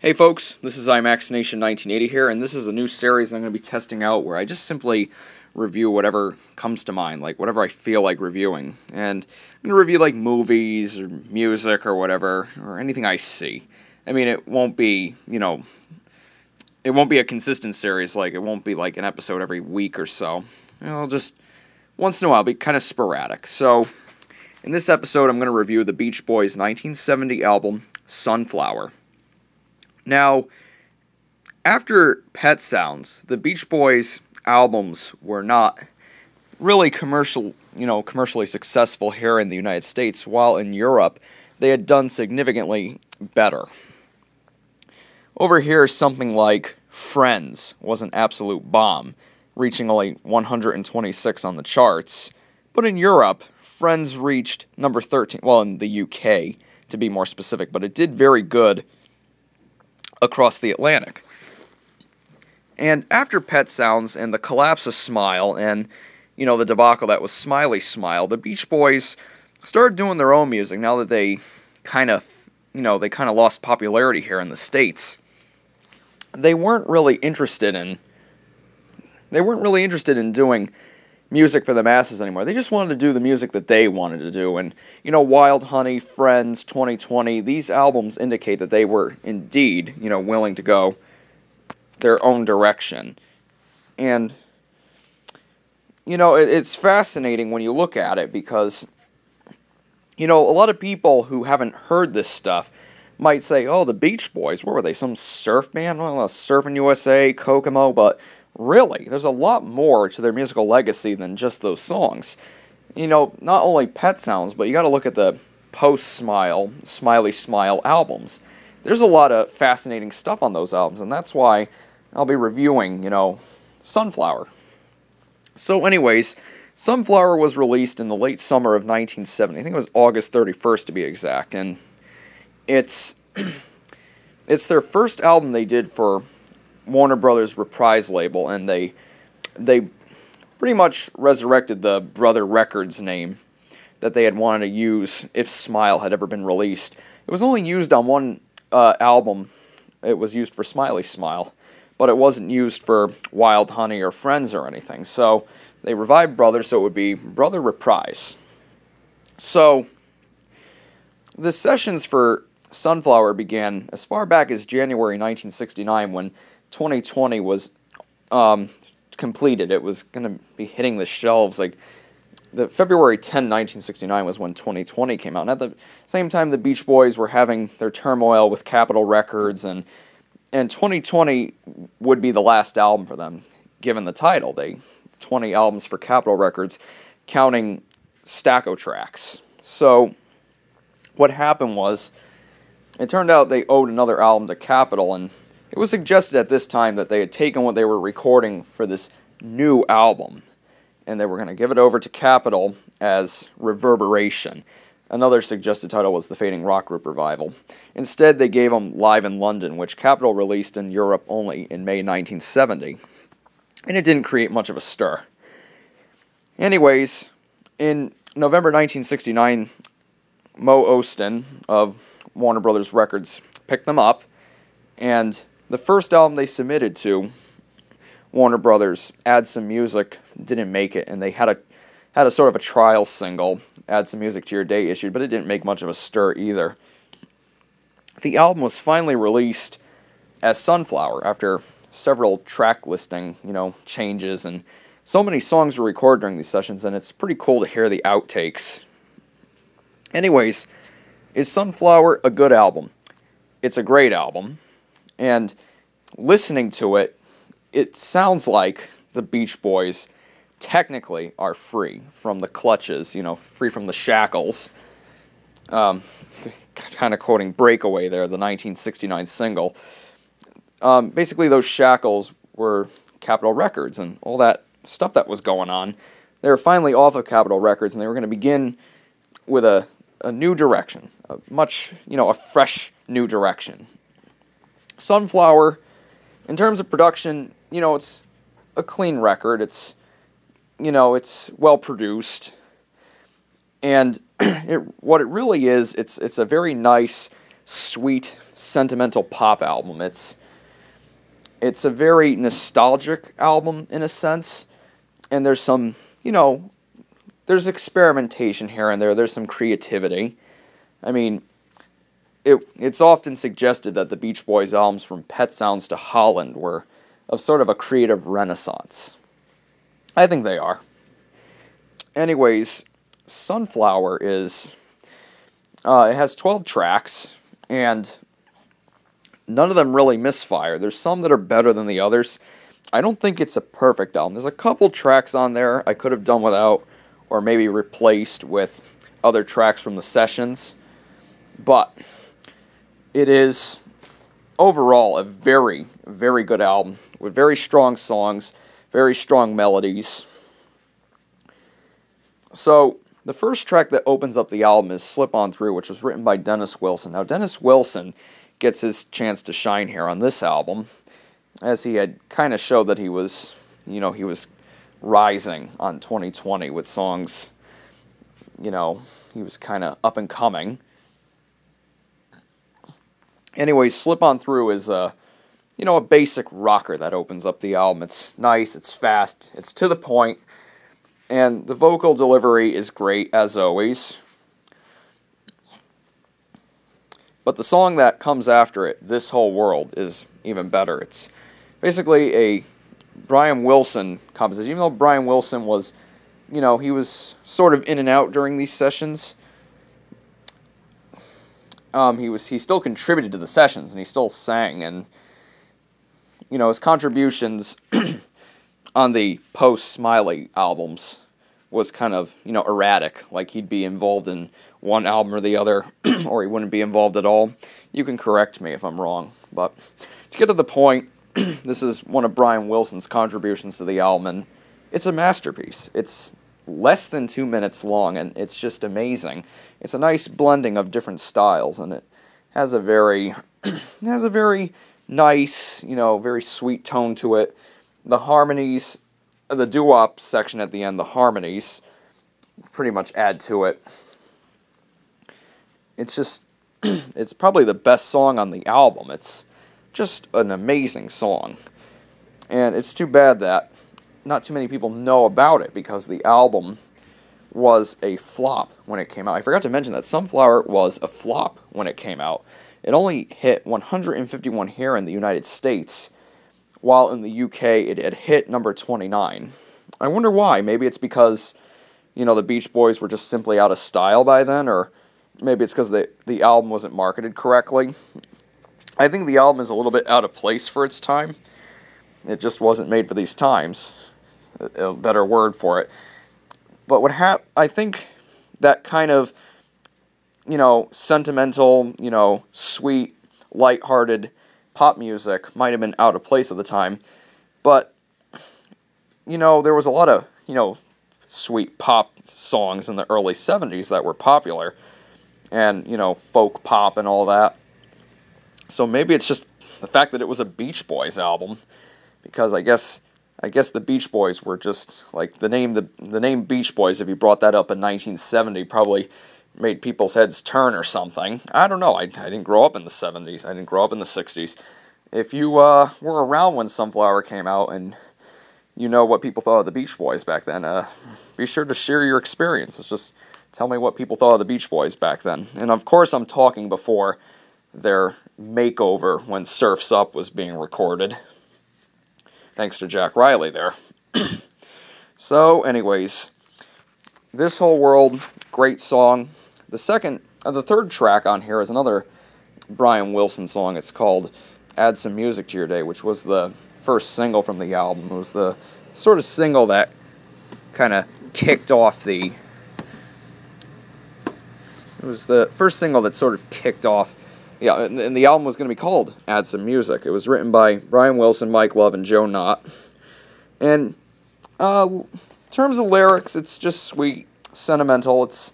Hey folks, this is Imaxination1980 here, and this is a new series I'm going to be testing out where I just simply review whatever comes to mind, like whatever I feel like reviewing. And I'm going to review like movies or music or whatever, or anything I see. I mean, it won't be, it won't be a consistent series, like it won't be like an episode every week or so. I'll just, once in a while, be kind of sporadic. So, in this episode, I'm going to review the Beach Boys' 1970 album, Sunflower. Now, after Pet Sounds, the Beach Boys albums were not really commercially successful here in the United States, while in Europe they had done significantly better. Over here, something like Friends was an absolute bomb, reaching only 126 on the charts. But in Europe, Friends reached number 13, well, in the UK, to be more specific, but it did very good across the Atlantic. And after Pet Sounds and the collapse of Smile and, the debacle that was Smiley Smile, the Beach Boys started doing their own music now that they kind of lost popularity here in the States. They weren't really interested in doing music for the masses anymore. They just wanted to do the music that they wanted to do. And, Wild Honey, Friends, 2020, these albums indicate that they were indeed, willing to go their own direction. And, it's fascinating when you look at it because, a lot of people who haven't heard this stuff might say, oh, the Beach Boys, what were they, some surf band? Well, Surfing USA, Kokomo, but really, there's a lot more to their musical legacy than just those songs. Not only Pet Sounds, but you gotta look at the post-Smile, Smiley Smile albums. There's a lot of fascinating stuff on those albums, and that's why I'll be reviewing, Sunflower. So anyways, Sunflower was released in the late summer of 1970. I think it was August 31st to be exact, and it's their first album they did for Warner Brothers Reprise label, and they pretty much resurrected the Brother Records name that they had wanted to use if Smile had ever been released. It was only used on one album. It was used for Smiley Smile, but it wasn't used for Wild Honey or Friends or anything. So they revived Brother, so it would be Brother Reprise. So the sessions for Sunflower began as far back as January 1969 when 2020 was completed. It was going to be hitting the shelves like the February 10, 1969 was when 2020 came out. And at the same time, the Beach Boys were having their turmoil with Capitol Records, and 2020 would be the last album for them, given the title. 20 albums for Capitol Records, counting Stacco tracks. So what happened was, it turned out they owed another album to Capitol, and it was suggested at this time that they had taken what they were recording for this new album, and they were going to give it over to Capitol as Reverberation. Another suggested title was The Fading Rock Group Revival. Instead, they gave them Live in London, which Capitol released in Europe only in May 1970, and it didn't create much of a stir. Anyways, in November 1969, Mo Ostin of Warner Brothers Records picked them up, and the first album they submitted to Warner Brothers, Add Some Music, didn't make it, and they had a sort of a trial single, Add Some Music to Your Day, issued, but it didn't make much of a stir either. The album was finally released as Sunflower after several track listing, changes, and so many songs were recorded during these sessions, and it's pretty cool to hear the outtakes. Anyways, is Sunflower a good album? It's a great album. And listening to it, it sounds like the Beach Boys technically are free from the clutches, free from the shackles. Kind of quoting Breakaway there, the 1969 single. Basically, those shackles were Capitol Records and all that stuff that was going on. They were finally off of Capitol Records, and they were going to begin with a new direction, a fresh new direction. Sunflower, in terms of production, it's a clean record. It's well produced, and what it really is, it's a very nice sweet, sentimental pop album. It's a very nostalgic album in a sense, and there's some, there's experimentation here and there. There's some creativity. I mean, it's often suggested that the Beach Boys albums from Pet Sounds to Holland were of sort of a creative renaissance. I think they are. Anyways, Sunflower is, it has 12 tracks, and none of them really misfire. There's some that are better than the others. I don't think it's a perfect album. There's a couple tracks on there I could have done without, or maybe replaced with other tracks from the sessions, but it is overall a very, very good album with very strong songs, very strong melodies. So, the first track that opens up the album is Slip On Through, which was written by Dennis Wilson. Now, Dennis Wilson gets his chance to shine here on this album, as he had kind of showed that he was, he was rising on 2020 with songs, he was kind of up and coming. Anyway, Slip On Through is a basic rocker that opens up the album. It's nice, it's fast, it's to the point, and the vocal delivery is great, as always. But the song that comes after it, This Whole World, is even better. It's basically a Brian Wilson composition. Even though Brian Wilson was, he was sort of in and out during these sessions, he still contributed to the sessions, and he still sang, and, his contributions on the post-Smiley albums was kind of, erratic. Like, he'd be involved in one album or the other, or he wouldn't be involved at all. You can correct me if I'm wrong, but to get to the point, this is one of Brian Wilson's contributions to the album, and it's a masterpiece. It's less than 2 minutes long, and it's just amazing. It's a nice blending of different styles, and it has a very, nice, very sweet tone to it. The harmonies, the doo-wop section at the end, the harmonies, pretty much add to it. It's just, it's probably the best song on the album. It's just an amazing song. And it's too bad that not too many people know about it, because the album was a flop when it came out. I forgot to mention that Sunflower was a flop when it came out. It only hit 151 here in the United States, while in the UK it had hit number 29. I wonder why. Maybe it's because, the Beach Boys were just simply out of style by then, or maybe it's because the album wasn't marketed correctly. I think the album is a little bit out of place for its time. It just wasn't made for these times. A better word for it. But I think that kind of, sentimental, sweet, lighthearted pop music might have been out of place at the time. But, there was a lot of, sweet pop songs in the early 70s that were popular. And, folk pop and all that. So maybe it's just the fact that it was a Beach Boys album. Because I guess the Beach Boys were just, like, the name Beach Boys, if you brought that up in 1970, probably made people's heads turn or something. I don't know. I didn't grow up in the 70s. I didn't grow up in the 60s. If you were around when Sunflower came out and you know what people thought of the Beach Boys back then, be sure to share your experiences. Just tell me what people thought of the Beach Boys back then. And of course I'm talking before their makeover when Surf's Up was being recorded. Thanks to Jack Riley there. So, anyways, This Whole World, great song. The third track on here is another Brian Wilson song. It's called Add Some Music to Your Day, which was the first single from the album. It was the sort of single that kind of kicked off the... It was the first single that sort of kicked off... Yeah, and the album was going to be called Add Some Music. It was written by Brian Wilson, Mike Love, and Joe Knott. And in terms of lyrics, it's just sweet, sentimental. It's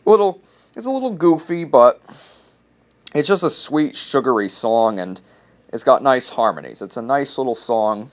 a little goofy, but it's just a sweet, sugary song, and it's got nice harmonies. It's a nice little song.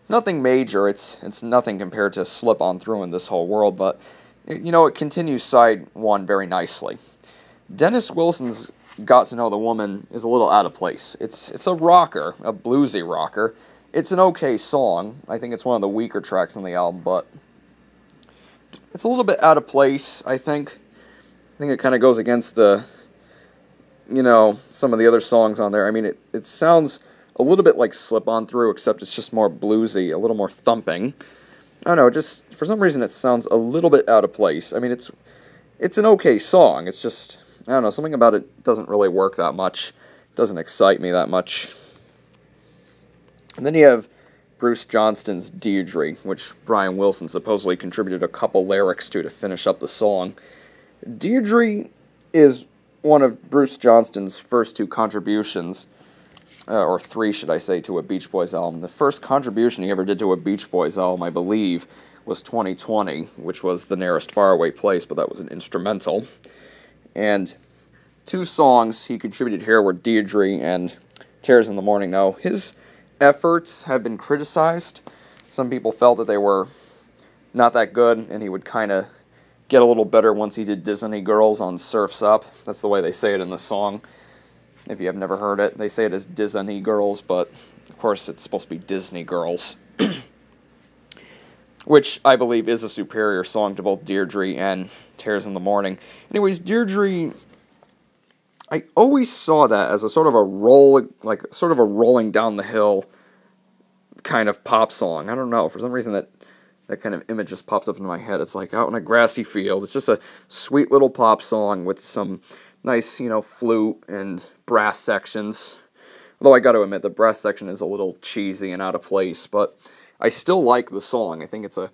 Nothing major. It's nothing compared to Slip On Through in This Whole World, but it continues side one very nicely. Dennis Wilson's Got to Know the Woman is a little out of place. It's a rocker, a bluesy rocker. It's an okay song. I think it's one of the weaker tracks on the album, but it's a little bit out of place, I think. I think it kind of goes against the, some of the other songs on there. I mean, it sounds a little bit like Slip On Through, except it's just more bluesy, a little more thumping. I don't know, just for some reason it sounds a little bit out of place. I mean, it's an okay song. It's just, I don't know, something about it doesn't really work that much. It doesn't excite me that much. And then you have Bruce Johnston's Deirdre, which Brian Wilson supposedly contributed a couple lyrics to finish up the song. Deirdre is one of Bruce Johnston's first two contributions, or three, should I say, to a Beach Boys album. The first contribution he ever did to a Beach Boys album, I believe, was 2020, which was The Nearest Faraway Place, but that was an instrumental. And two songs he contributed here were Deirdre and Tears in the Morning. Now, his efforts have been criticized. Some people felt that they were not that good, and he would kind of get a little better once he did Disney Girls on Surf's Up. That's the way they say it in the song. If you have never heard it, they say it as Disney Girls, but of course it's supposed to be Disney Girls. Which I believe is a superior song to both Deirdre and Tears in the Morning. Anyways, Deirdre, I always saw that as a sort of a rolling down the hill kind of pop song. I don't know, for some reason that kind of image just pops up in my head. It's like out in a grassy field. It's just a sweet little pop song with some nice, flute and brass sections. Although I got to admit, the brass section is a little cheesy and out of place, but I still like the song. I think it's a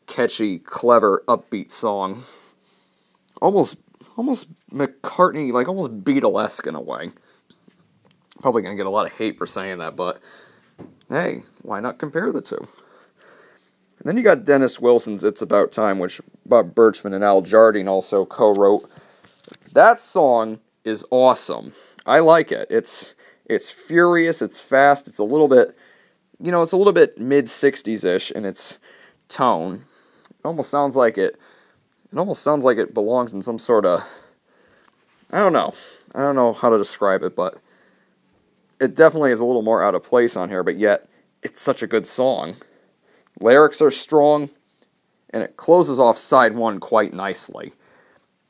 catchy, clever, upbeat song. Almost McCartney, like almost Beatlesque in a way. Probably going to get a lot of hate for saying that, but hey, why not compare the two? And then you got Dennis Wilson's It's About Time, which Bob Birchman and Al Jardine also co-wrote. That song is awesome. I like it. It's furious, it's fast, it's a little bit, it's a little bit mid-60s-ish in its tone. It almost sounds like it belongs in some sort of, I don't know how to describe it, but it definitely is a little more out of place on here, but yet it's such a good song. Lyrics are strong, and it closes off side one quite nicely.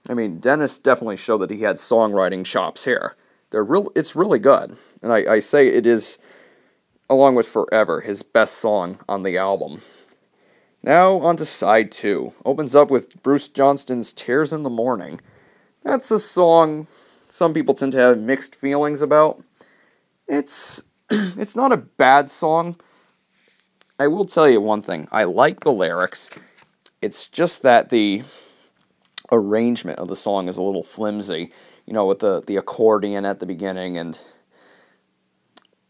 I mean, Dennis definitely showed that he had songwriting chops here. It's really good, and I say it is, along with Forever, his best song on the album. Now, on to side two. Opens up with Bruce Johnston's Tears in the Morning. That's a song some people tend to have mixed feelings about. It's not a bad song. I will tell you one thing. I like the lyrics. It's just that the arrangement of the song is a little flimsy. With the accordion at the beginning, and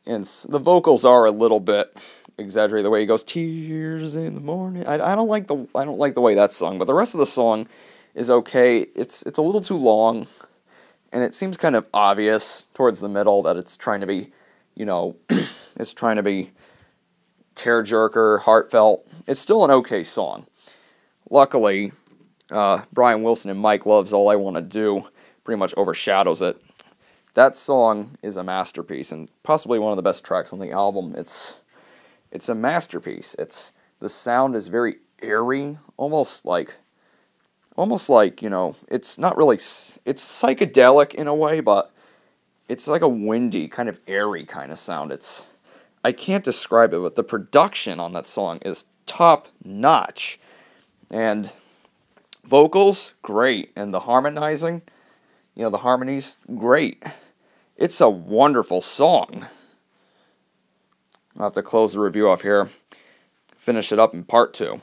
the vocals are a little bit exaggerated. The way he goes, "Tears in the morning." I don't like the way that's sung, but the rest of the song is okay. It's a little too long, and it seems kind of obvious towards the middle that it's trying to be, it's trying to be tearjerker, heartfelt. It's still an okay song. Luckily, Brian Wilson and Mike Love's All I Want to Do pretty much overshadows it. That song is a masterpiece, and possibly one of the best tracks on the album. It's a masterpiece. The sound is very airy, almost like, it's not really, it's psychedelic in a way, but it's like a windy, kind of airy kind of sound. I can't describe it, but the production on that song is top-notch. And vocals, great. And the harmonizing, the harmonies, great. It's a wonderful song. I'll have to close the review off here. Finish it up in part 2.